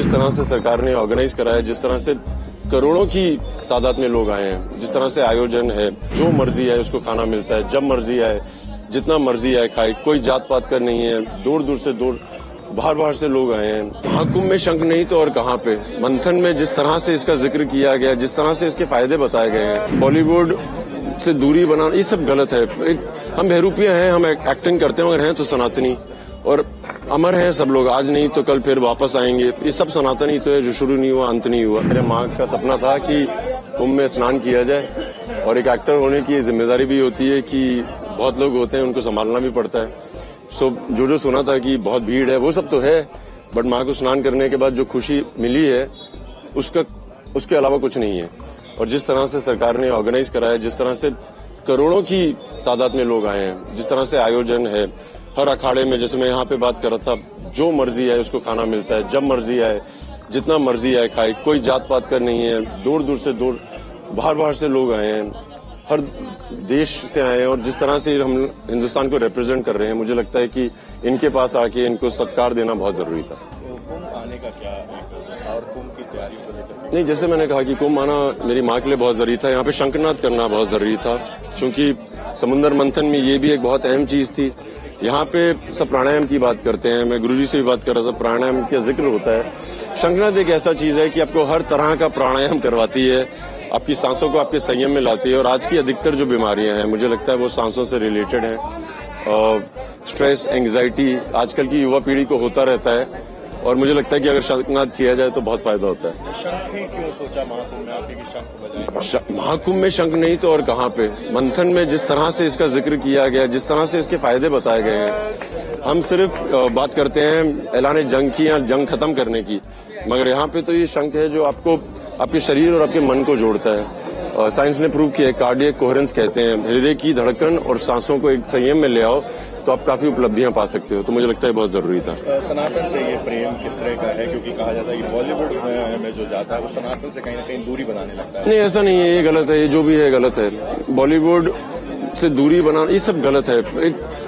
जिस तरह से सरकार ने ऑर्गेनाइज करा है, जिस तरह से करोड़ों की तादाद में लोग आए हैं, जिस तरह से आयोजन है, जो मर्जी है उसको खाना मिलता है, जब मर्जी आए, जितना मर्जी आए खाए, कोई जात पात का नहीं है, दूर दूर से दूर बाहर से लोग आए हैं। महाकुंभ में शंख नहीं तो और कहाँ पे। मंथन में जिस तरह से इसका जिक्र किया गया, जिस तरह से इसके फायदे बताए गए हैं, बॉलीवुड से दूरी बनाना, ये सब गलत है। हम बहरूपिया हैं, हम एक्टिंग करते हैं, मगर हैं तो सनातनी और अमर हैं सब लोग। आज नहीं तो कल फिर वापस आएंगे। ये सब सनातनी तो है, जो शुरू नहीं हुआ अंत नहीं हुआ। मेरे माँ का सपना था कि कुंभ में स्नान किया जाए, और एक एक्टर होने की जिम्मेदारी भी होती है कि बहुत लोग होते हैं, उनको संभालना भी पड़ता है। जो सुना था कि बहुत भीड़ है, वो सब तो है, बट माँ को स्नान करने के बाद जो खुशी मिली है उसके अलावा कुछ नहीं है। और जिस तरह से सरकार ने ऑर्गेनाइज करा है, जिस तरह से करोड़ों की तादाद में लोग आए हैं, जिस तरह से आयोजन है, हर अखाड़े में, जैसे मैं यहाँ पे बात कर रहा था, जो मर्जी आए उसको खाना मिलता है, जब मर्जी आए, जितना मर्जी आए खाए, कोई जात पात का नहीं है, दूर दूर से दूर बाहर से लोग आए हैं, हर देश से आए हैं। और जिस तरह से हम हिंदुस्तान को रिप्रेजेंट कर रहे हैं, मुझे लगता है कि इनके पास आके इनको सत्कार देना बहुत जरूरी था। कुंभ आने का क्या और कुंभ की तैयारी को लेकर? नहीं, जैसे मैंने कहा कि कुंभ आना मेरी माँ के लिए बहुत जरूरी था। यहाँ पे शंखनाद करना बहुत जरूरी था, क्योंकि समुद्र मंथन में ये भी एक बहुत अहम चीज थी। यहाँ पे सब प्राणायाम की बात करते हैं, मैं गुरुजी से भी बात कर रहा था, प्राणायाम का जिक्र होता है। शंखनाद एक ऐसा चीज है कि आपको हर तरह का प्राणायाम करवाती है, आपकी सांसों को आपके संयम में लाती है। और आज की अधिकतर जो बीमारियां हैं, मुझे लगता है वो सांसों से रिलेटेड है। स्ट्रेस, एंग्जाइटी आजकल की युवा पीढ़ी को होता रहता है, और मुझे लगता है कि अगर शंखनाद किया जाए तो बहुत फायदा होता है। शंख ही क्यों सोचा महाकुंभ में आपके कि शंख बजाएं? महाकुंभ में शंख नहीं तो और कहाँ पे। मंथन में जिस तरह से इसका जिक्र किया गया, जिस तरह से इसके फायदे बताए गए हैं, हम सिर्फ बात करते हैं ऐलान जंग की या जंग खत्म करने की, मगर यहाँ पे तो ये शंख है जो आपको आपके शरीर और आपके मन को जोड़ता है। साइंस ने प्रूव किया है, कार्डियक कोहेरेंस कहते हैं, हृदय की धड़कन और सांसों को एक संयम में ले आओ तो आप काफी उपलब्धियां पा सकते हो। तो मुझे लगता है बहुत जरूरी था। सनातन से ये प्रेम किस तरह का है, क्योंकि कहा जाता है कि बॉलीवुड में जो जाता है वो सनातन से कहीं ना कहीं दूरी बनाने लगता है? नहीं, ऐसा नहीं है, ये गलत है, ये जो भी है गलत है। बॉलीवुड से दूरी बनाना, ये सब गलत है।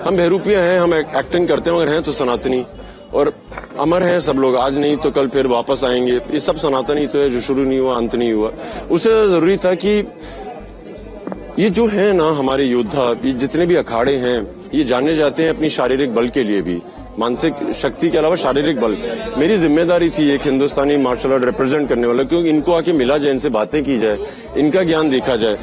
हम बहरूपिया हैं, हम एक्टिंग करते हैं, मगर हैं तो सनातनी और अमर हैं सब लोग। आज नहीं तो कल फिर वापस आएंगे। ये सब सनातनी तो है, जो शुरू नहीं हुआ अंत नहीं हुआ। उससे जरूरी था कि ये जो है ना हमारे योद्धा, ये जितने भी अखाड़े हैं, ये जाने जाते हैं अपनी शारीरिक बल के लिए भी, मानसिक शक्ति के अलावा शारीरिक बल। मेरी जिम्मेदारी थी एक हिंदुस्तानी मार्शल आर्ट रिप्रेजेंट करने वाला, क्योंकि इनको आके मिला जाए, इनसे बातें की जाए, इनका ज्ञान देखा जाए,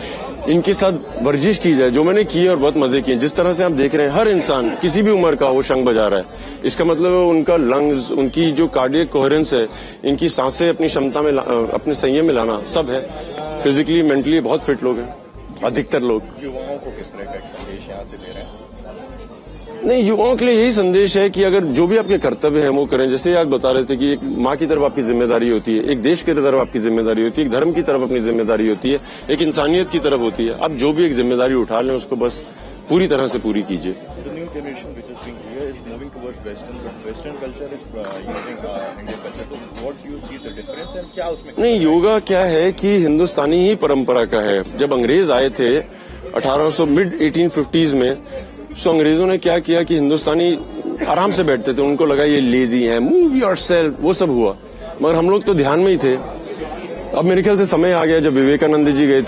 इनके साथ वर्जिश की जाए, जो मैंने की और बहुत मजे किए। जिस तरह से आप देख रहे हैं, हर इंसान किसी भी उम्र का वो शंख बजा रहा है। इसका मतलब है उनका लंग्स, उनकी जो कार्डियक कोहेरेंस है, इनकी सांसें अपनी क्षमता में अपने संयम में लाना, सब है। फिजिकली मेंटली बहुत फिट लोग हैं, अधिकतर लोग। युवाओं को किस तरह का एक संदेश यहाँ से दे रहे हैं? नहीं, युवाओं के लिए यही संदेश है कि अगर जो भी आपके कर्तव्य हैं वो करें। जैसे आज बता रहे थे कि एक माँ की तरफ आपकी जिम्मेदारी होती है, एक देश की तरफ आपकी जिम्मेदारी होती है, एक धर्म की तरफ अपनी जिम्मेदारी होती है, एक इंसानियत की तरफ होती है। आप जो भी एक जिम्मेदारी उठा लें, उसको बस पूरी तरह से पूरी कीजिए। नहीं, योगा क्या है कि हिंदुस्तानी ही परंपरा का है। जब अंग्रेज आए थे 1800 मिड 1850s में, तो अंग्रेजों ने क्या किया कि हिंदुस्तानी आराम से बैठते थे, उनको लगा ये लेजी है, मूव योरसेल्फ, वो सब हुआ। मगर हम लोग तो ध्यान में ही थे। अब मेरे ख्याल से समय आ गया, जब विवेकानंद जी गए थे